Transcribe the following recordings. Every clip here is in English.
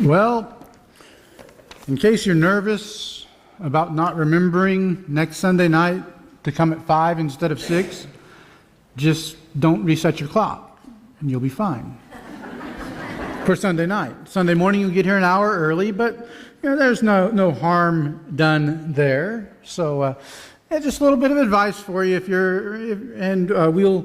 Well, in case you're nervous about not remembering next Sunday night to come at 5 instead of 6, just don't reset your clock and you'll be fine. For Sunday night. Sunday morning you'll get here an hour early, but there's no harm done there. So just a little bit of advice for you we'll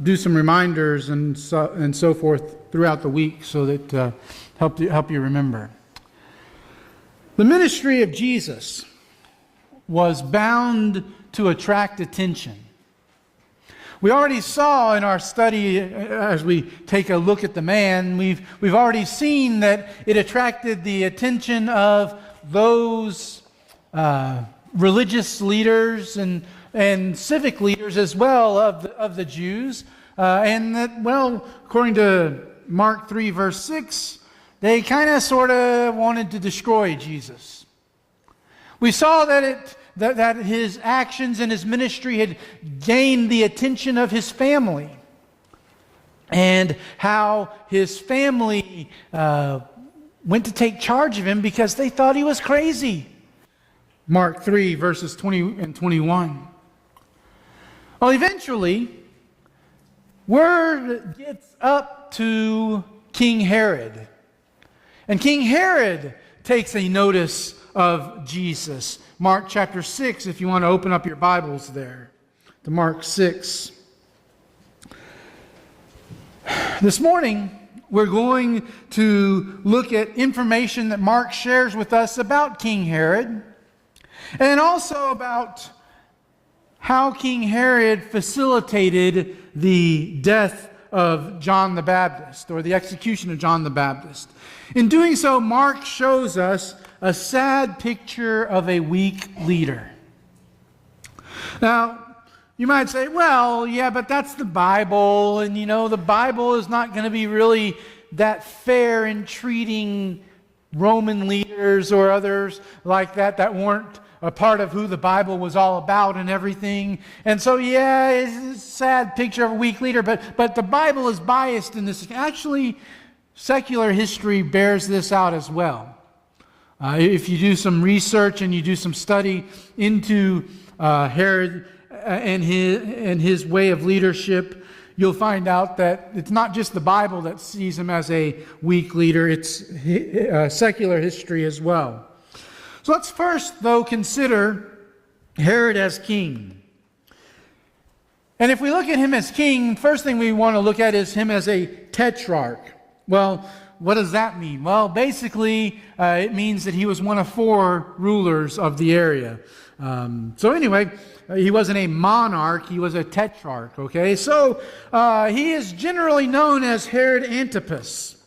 do some reminders and so forth throughout the week so that help you remember. The ministry of Jesus was bound to attract attention. We already saw in our study, as we take a look at the man, we've already seen that it attracted the attention of those religious leaders and civic leaders as well of the Jews, and that, well, according to Mark 3 verse 6, they kind of sort of wanted to destroy Jesus. We saw that his actions and his ministry had gained the attention of his family, and how his family went to take charge of him because they thought he was crazy. Mark 3 verses 20 and 21. Well, eventually, word gets up to King Herod. And King Herod takes a notice of Jesus. Mark chapter 6, if you want to open up your Bibles there, to Mark 6. This morning, we're going to look at information that Mark shares with us about King Herod, and also about how King Herod facilitated the death of John the Baptist, or the execution of John the Baptist. In doing so, Mark shows us a sad picture of a weak leader. Now, you might say, well, yeah, but that's the Bible, and the Bible is not going to be really that fair in treating Roman leaders or others like that weren't a part of who the Bible was all about and everything. And so, yeah, it's a sad picture of a weak leader, but the Bible is biased in this. Actually, secular history bears this out as well. If you do some research and you do some study into Herod and his way of leadership, you'll find out that it's not just the Bible that sees him as a weak leader, it's secular history as well. So let's first, though, consider Herod as king. And if we look at him as king, first thing we want to look at is him as a tetrarch. Well, what does that mean? Well, basically, it means that he was one of 4 rulers of the area. So anyway, he wasn't a monarch, he was a tetrarch, okay? So he is generally known as Herod Antipas.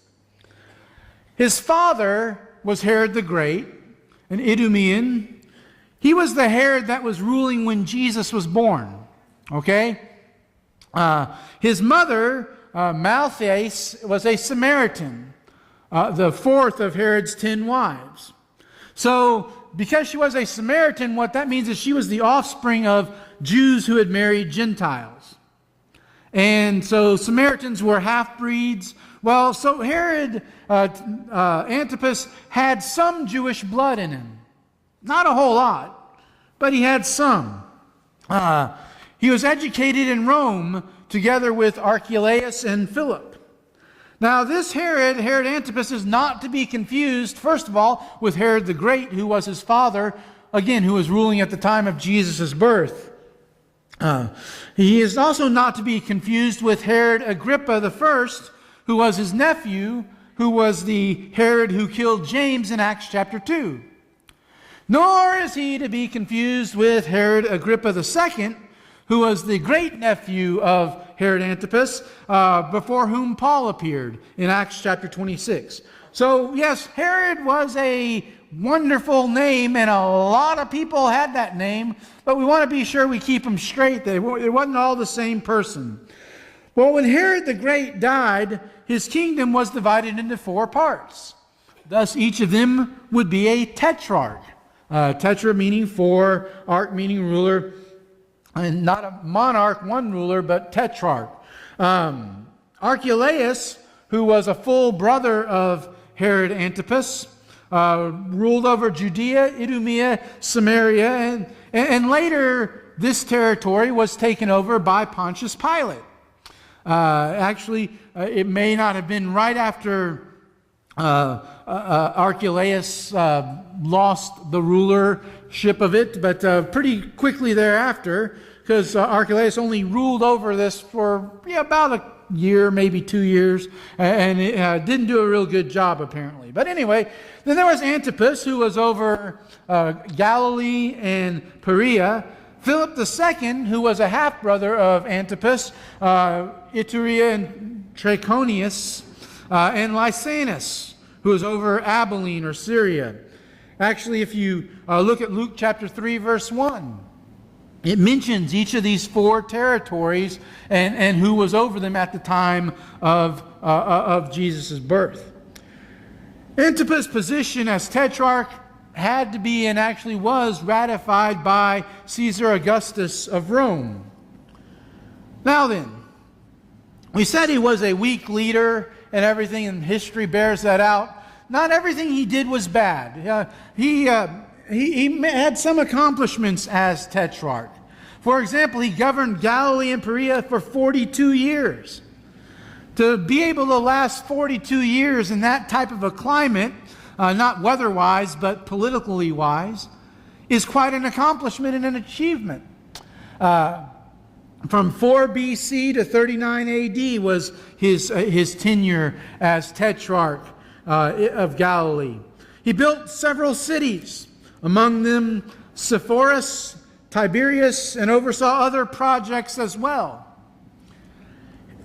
His father was Herod the Great, an Idumean. He was the Herod that was ruling when Jesus was born, okay? His mother, Malthace, was a Samaritan, the 4th of Herod's 10 wives. So, because she was a Samaritan, what that means is she was the offspring of Jews who had married Gentiles. And so Samaritans were half-breeds. Well, so Herod Antipas had some Jewish blood in him. Not a whole lot, but he had some. He was educated in Rome together with Archelaus and Philip. Now, this Herod Antipas, is not to be confused, first of all, with Herod the Great, who was his father, again, who was ruling at the time of Jesus' birth. He is also not to be confused with Herod Agrippa I, who was his nephew, who was the Herod who killed James in Acts chapter 2. Nor is he to be confused with Herod Agrippa II, who was the great-nephew of Herod Antipas, before whom Paul appeared in Acts chapter 26. So, yes, Herod was a wonderful name, and a lot of people had that name, but we want to be sure we keep them straight. It wasn't all the same person. Well, when Herod the Great died, his kingdom was divided into 4 parts. Thus, each of them would be a tetrarch. Tetra meaning 4, arch meaning ruler, and not a monarch, one ruler, but tetrarch. Archelaus, who was a full brother of Herod Antipas, ruled over Judea, Idumea, Samaria, and later this territory was taken over by Pontius Pilate. Actually, it may not have been right after Archelaus lost the rulership of it, but pretty quickly thereafter, because Archelaus only ruled over this for about a year, maybe 2 years, and it didn't do a real good job apparently. But anyway, then there was Antipas, who was over Galilee and Perea. Philip II, who was a half-brother of Antipas, Iturea and Trachonius, and Lysanus, who was over Abilene or Syria. Actually, if you look at Luke chapter 3, verse 1, it mentions each of these 4 territories and who was over them at the time of Jesus' birth. Antipas' position as tetrarch had to be and actually was ratified by Caesar Augustus of Rome. Now then, we said he was a weak leader and everything, and history bears that out. Not everything he did was bad. He had some accomplishments as tetrarch. For example, he governed Galilee and Perea for 42 years. To be able to last 42 years in that type of a climate, not weather-wise, but politically wise, is quite an accomplishment and an achievement. From 4 BC to 39 AD was his tenure as tetrarch of Galilee. He built several cities, among them Sepphoris, Tiberias, and oversaw other projects as well.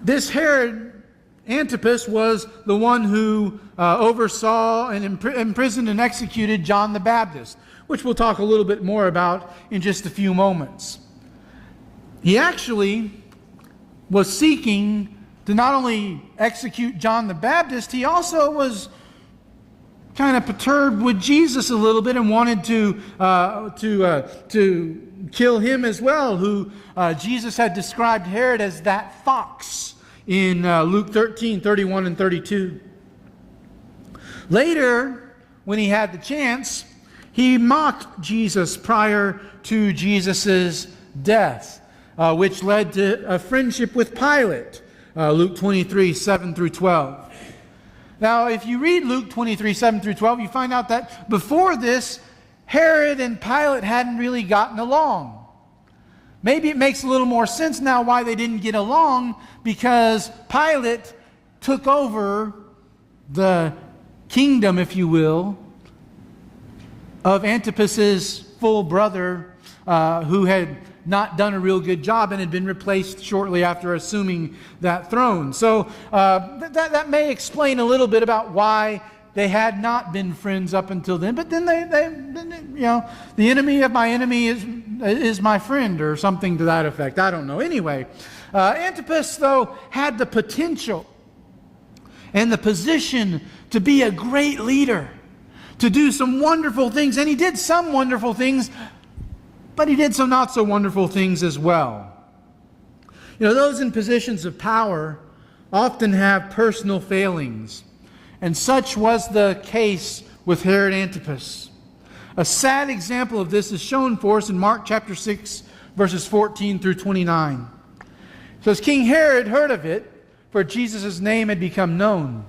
This Herod Antipas was the one who oversaw and imprisoned and executed John the Baptist, which we'll talk a little bit more about in just a few moments. He actually was seeking to not only execute John the Baptist, he also was kind of perturbed with Jesus a little bit and wanted to kill him as well, who Jesus had described Herod as that fox in Luke 13, 31 and 32. Later, when he had the chance, he mocked Jesus prior to Jesus' death, which led to a friendship with Pilate, Luke 23, 7 through 12. Now, if you read Luke 23, 7 through 12, you find out that before this, Herod and Pilate hadn't really gotten along. Maybe it makes a little more sense now why they didn't get along, because Pilate took over the kingdom, if you will, of Antipas's full brother, who had not done a real good job and had been replaced shortly after assuming that throne. So that may explain a little bit about why they had not been friends up until then. But then they the enemy of my enemy is my friend, or something to that effect. I don't know. Anyway, Antipas, though, had the potential and the position to be a great leader, to do some wonderful things, and he did some wonderful things, but he did some not so wonderful things as well. Those in positions of power often have personal failings, and such was the case with Herod Antipas. A sad example of this is shown for us in Mark chapter 6, verses 14 through 29. It says, King Herod heard of it, for Jesus' name had become known.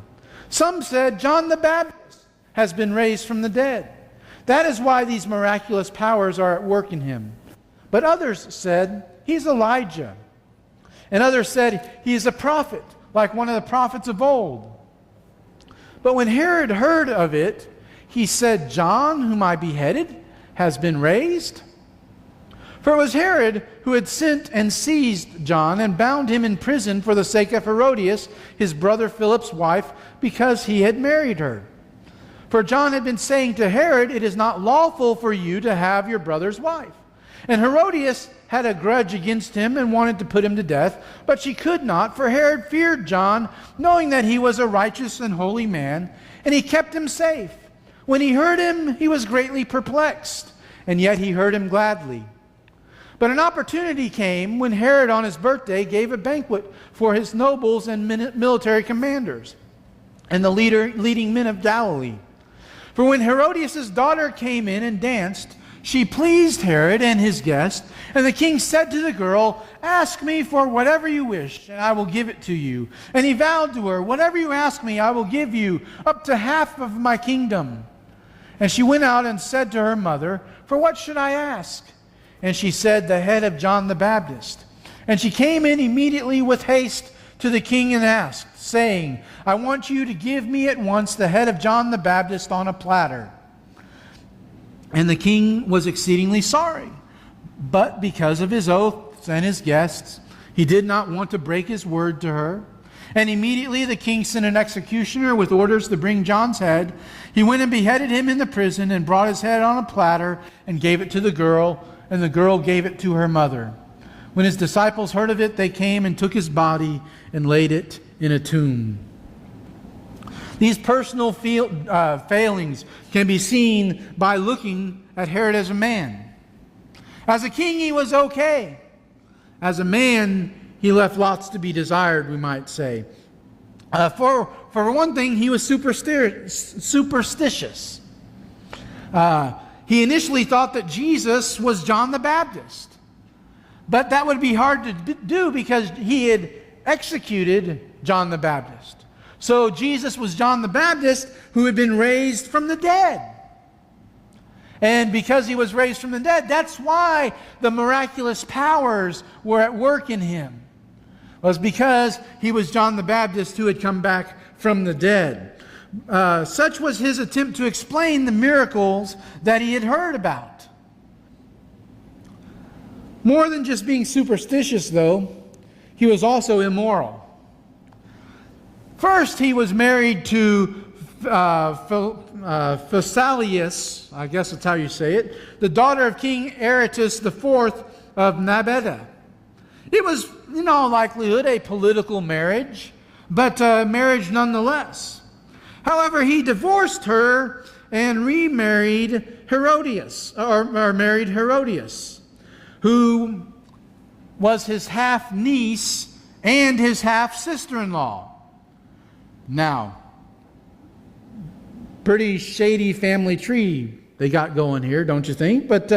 Some said, John the Baptist has been raised from the dead. That is why these miraculous powers are at work in him. But others said, he's Elijah. And others said, he is a prophet, like one of the prophets of old. But when Herod heard of it, he said, John, whom I beheaded, has been raised. For it was Herod who had sent and seized John and bound him in prison for the sake of Herodias, his brother Philip's wife, because he had married her. For John had been saying to Herod, it is not lawful for you to have your brother's wife. And Herodias had a grudge against him and wanted to put him to death, but she could not, for Herod feared John, knowing that he was a righteous and holy man, and he kept him safe. When he heard him, he was greatly perplexed, and yet he heard him gladly. But an opportunity came when Herod on his birthday gave a banquet for his nobles and military commanders. and the leading men of Galilee. For when Herodias' daughter came in and danced, she pleased Herod and his guest, and the king said to the girl, "Ask me for whatever you wish, and I will give it to you." And he vowed to her, "Whatever you ask me, I will give you, up to half of my kingdom." And she went out and said to her mother, "For what should I ask?" And she said, "The head of John the Baptist." And she came in immediately with haste to the king and asked, saying, "I want you to give me at once the head of John the Baptist on a platter." And the king was exceedingly sorry, but because of his oaths and his guests, he did not want to break his word to her. And immediately the king sent an executioner with orders to bring John's head. He went and beheaded him in the prison and brought his head on a platter and gave it to the girl, and the girl gave it to her mother. When his disciples heard of it, they came and took his body and laid it in a tomb. These personal failings can be seen by looking at Herod as a man. As a king, he was okay. As a man, he left lots to be desired, we might say. For one thing, he was superstitious. He initially thought that Jesus was John the Baptist. But that would be hard to do because he had executed John the Baptist. So Jesus was John the Baptist who had been raised from the dead. And because he was raised from the dead, that's why the miraculous powers were at work in him. It was because he was John the Baptist who had come back from the dead. Such was his attempt to explain the miracles that he had heard about. More than just being superstitious, though, he was also immoral. First, he was married to Phasaelus, I guess that's how you say it, the daughter of King Aretas IV of Nabeta. It was, in all likelihood, a political marriage, but a marriage nonetheless. However, he divorced her and remarried Herodias, or married Herodias, who was his half-niece and his half-sister-in-law. Now, pretty shady family tree they got going here, don't you think? But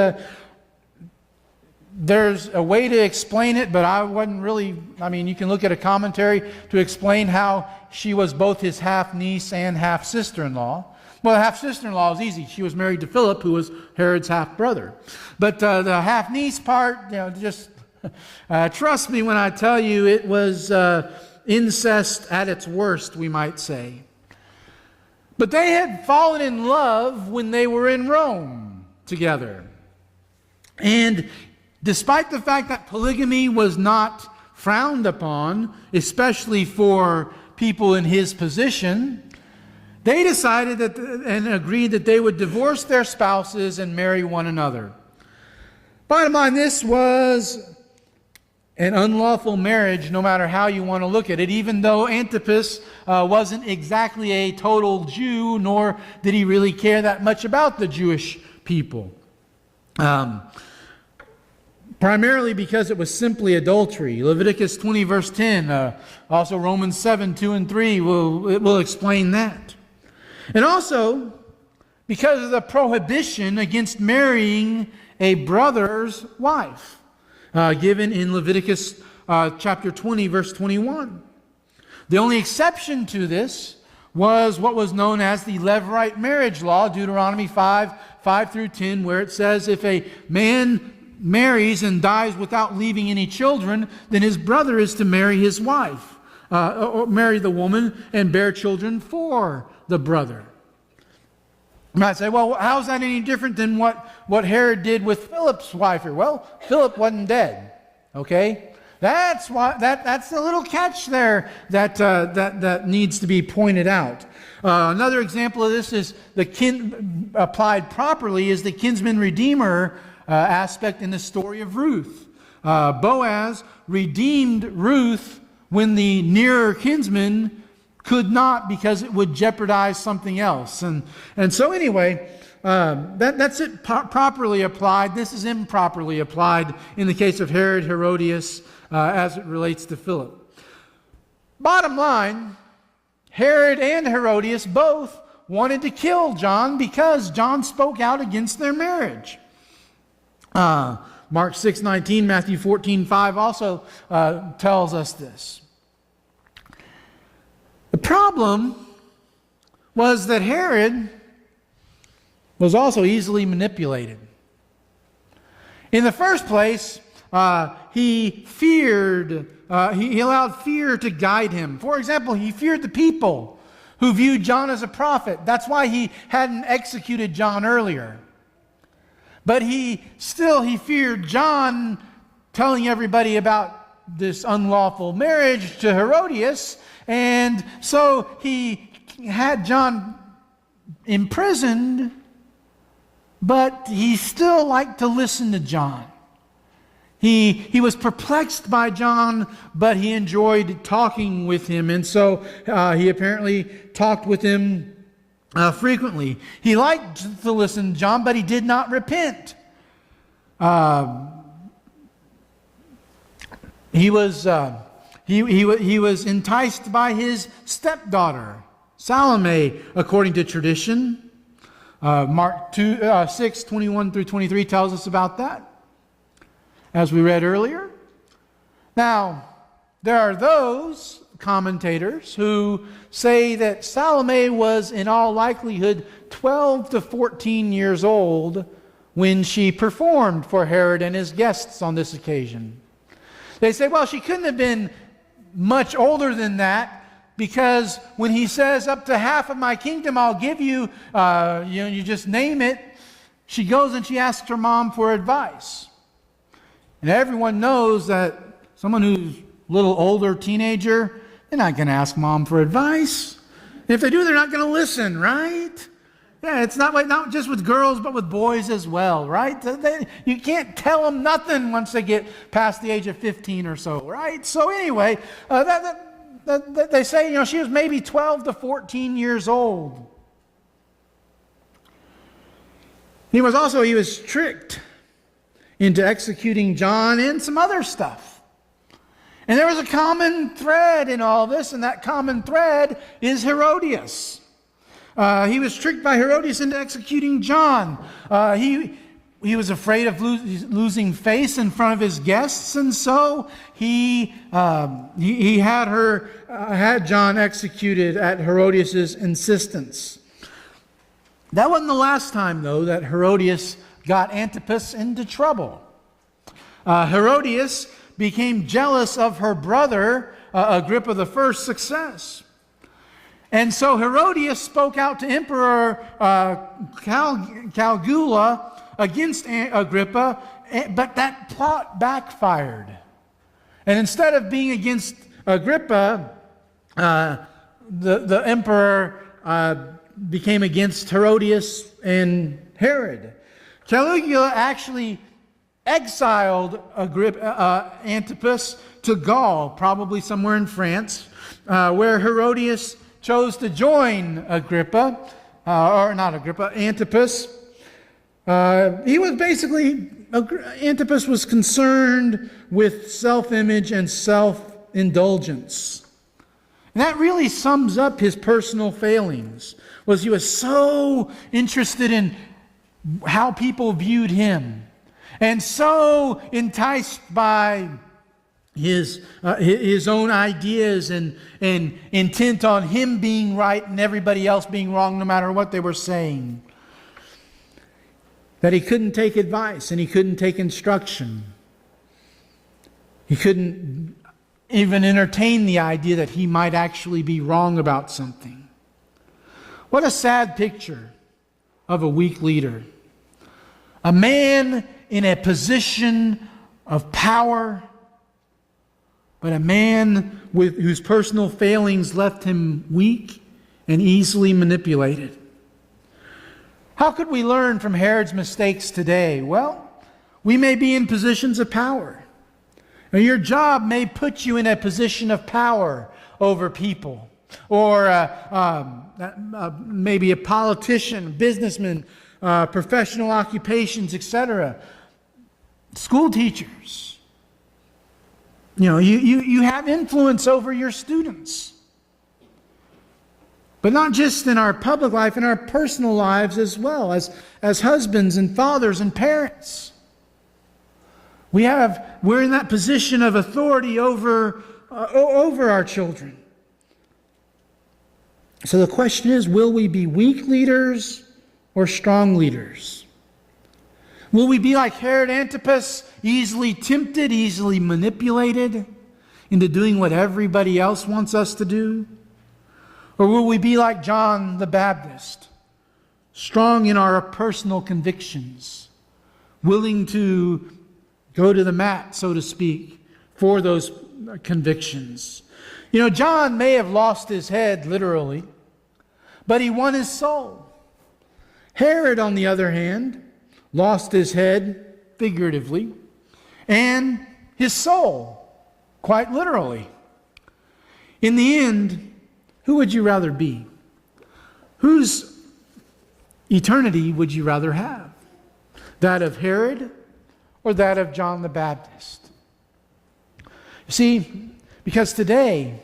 there's a way to explain it, but I wasn't really, you can look at a commentary to explain how she was both his half-niece and half-sister-in-law. Well, the half-sister-in-law is easy. She was married to Philip, who was Herod's half-brother. But the half-niece part, just trust me when I tell you it was incest at its worst, we might say. But they had fallen in love when they were in Rome together. And despite the fact that polygamy was not frowned upon, especially for people in his position, they decided that and agreed that they would divorce their spouses and marry one another. Bottom line, this was an unlawful marriage, no matter how you want to look at it, even though Antipas wasn't exactly a total Jew, nor did he really care that much about the Jewish people. Primarily because it was simply adultery. Leviticus 20 verse 10, also Romans 7, 2 and 3 will explain that. And also because of the prohibition against marrying a brother's wife. Given in Leviticus chapter 20, verse 21. The only exception to this was what was known as the Levirate marriage law, Deuteronomy 5 through 10, where it says if a man marries and dies without leaving any children, then his brother is to marry his wife, or marry the woman and bear children for the brother. You might say, well, how's that any different than what Herod did with Philip's wife here? Well, Philip wasn't dead, okay? That's the little catch there that needs to be pointed out. Another example of this is applied properly is the kinsman redeemer aspect in the story of Ruth. Boaz redeemed Ruth when the nearer kinsman could not, because it would jeopardize something else. And so anyway, that's it properly applied. This is improperly applied in the case of Herod, Herodias, as it relates to Philip. Bottom line, Herod and Herodias both wanted to kill John because John spoke out against their marriage. Mark 6:19, Matthew 14:5 also tells us this. The problem was that Herod was also easily manipulated. In the first place, he allowed fear to guide him. For example, he feared the people who viewed John as a prophet. That's why he hadn't executed John earlier. But he feared John telling everybody about this unlawful marriage to Herodias, and so he had John imprisoned, but he still liked to listen to John. He was perplexed by John, but he enjoyed talking with him, and so he apparently talked with him frequently. He liked to listen to John, but he did not repent. He was enticed by his stepdaughter, Salome, according to tradition. Mark 6:21 through 23 tells us about that, as we read earlier. Now, there are those commentators who say that Salome was in all likelihood 12 to 14 years old when she performed for Herod and his guests on this occasion. They say, well, she couldn't have been much older than that, because when he says, up to half of my kingdom I'll give you, you just name it, she goes and she asks her mom for advice. And everyone knows that someone who's a little older, teenager, they're not going to ask mom for advice. If they do, they're not going to listen, right? Yeah, it's not just with girls, but with boys as well, right? You can't tell them nothing once they get past the age of 15 or so, right? So anyway, they say, she was maybe 12 to 14 years old. He was tricked into executing John and some other stuff. And there was a common thread in all this, and that common thread is Herodias. He was tricked by Herodias into executing John. He was afraid of losing face in front of his guests, and so he had John executed at Herodias' insistence. That wasn't the last time, though, that Herodias got Antipas into trouble. Herodias became jealous of her brother Agrippa I's success. And so Herodias spoke out to Emperor Caligula against Agrippa, but that plot backfired. And instead of being against Agrippa, the emperor became against Herodias and Herod. Caligula actually exiled Antipas to Gaul, probably somewhere in France, where Herodias chose to join Antipas. Antipas was concerned with self-image and self-indulgence. And that really sums up his personal failings. He was so interested in how people viewed him, and so enticed by his own ideas and intent on him being right and everybody else being wrong, no matter what they were saying, that he couldn't take advice and he couldn't take instruction. He couldn't even entertain the idea that he might actually be wrong about something. What a sad picture of a weak leader. A man in a position of power, but a man whose personal failings left him weak and easily manipulated. How could we learn from Herod's mistakes today? Well, we may be in positions of power. Now, your job may put you in a position of power over people, or maybe a politician, businessman, professional occupations, etc. School teachers. You have influence over your students. But not just in our public life, in our personal lives as well, as husbands and fathers and parents. We're in that position of authority over our children. So the question is, will we be weak leaders or strong leaders? Will we be like Herod Antipas, easily tempted, easily manipulated into doing what everybody else wants us to do? Or will we be like John the Baptist, strong in our personal convictions, willing to go to the mat, so to speak, for those convictions? You know, John may have lost his head, literally, but he won his soul. Herod, on the other hand, lost his head, figuratively, and his soul, quite literally. In the end, who would you rather be? Whose eternity would you rather have? That of Herod or that of John the Baptist? You see, because today,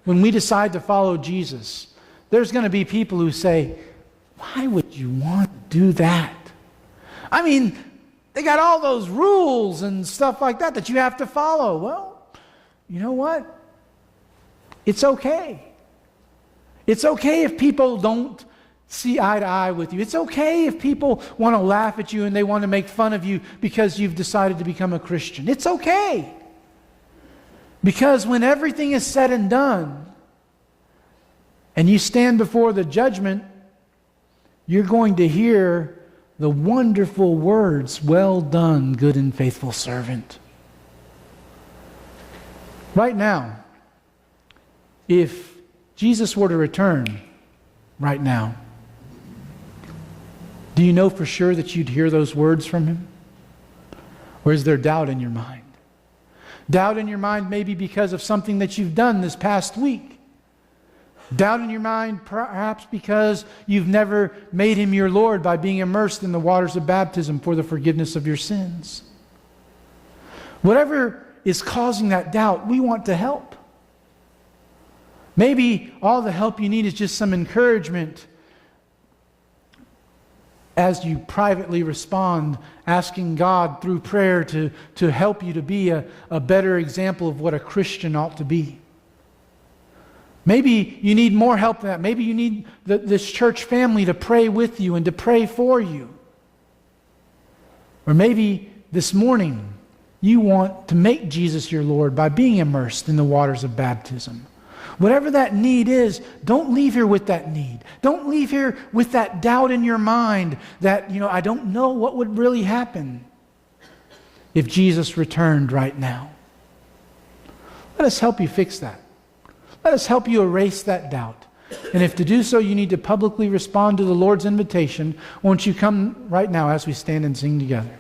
when we decide to follow Jesus, there's going to be people who say, why would you want to do that? I mean, they got all those rules and stuff like that you have to follow. Well, you know what? It's okay. It's okay if people don't see eye to eye with you. It's okay if people want to laugh at you and they want to make fun of you because you've decided to become a Christian. It's okay. Because when everything is said and done, and you stand before the judgment, you're going to hear the wonderful words, "Well done, good and faithful servant." Right now, if Jesus were to return right now, do you know for sure that you'd hear those words from Him? Or is there doubt in your mind? Doubt in your mind maybe because of something that you've done this past week. Doubt in your mind perhaps because you've never made Him your Lord by being immersed in the waters of baptism for the forgiveness of your sins. Whatever is causing that doubt, we want to help. Maybe all the help you need is just some encouragement as you privately respond, asking God through prayer to help you to be a better example of what a Christian ought to be. Maybe you need more help than that. Maybe you need this church family to pray with you and to pray for you. Or maybe this morning you want to make Jesus your Lord by being immersed in the waters of baptism. Whatever that need is, don't leave here with that need. Don't leave here with that doubt in your mind that, I don't know what would really happen if Jesus returned right now. Let us help you fix that. Let us help you erase that doubt. And if to do so you need to publicly respond to the Lord's invitation, won't you come right now as we stand and sing together?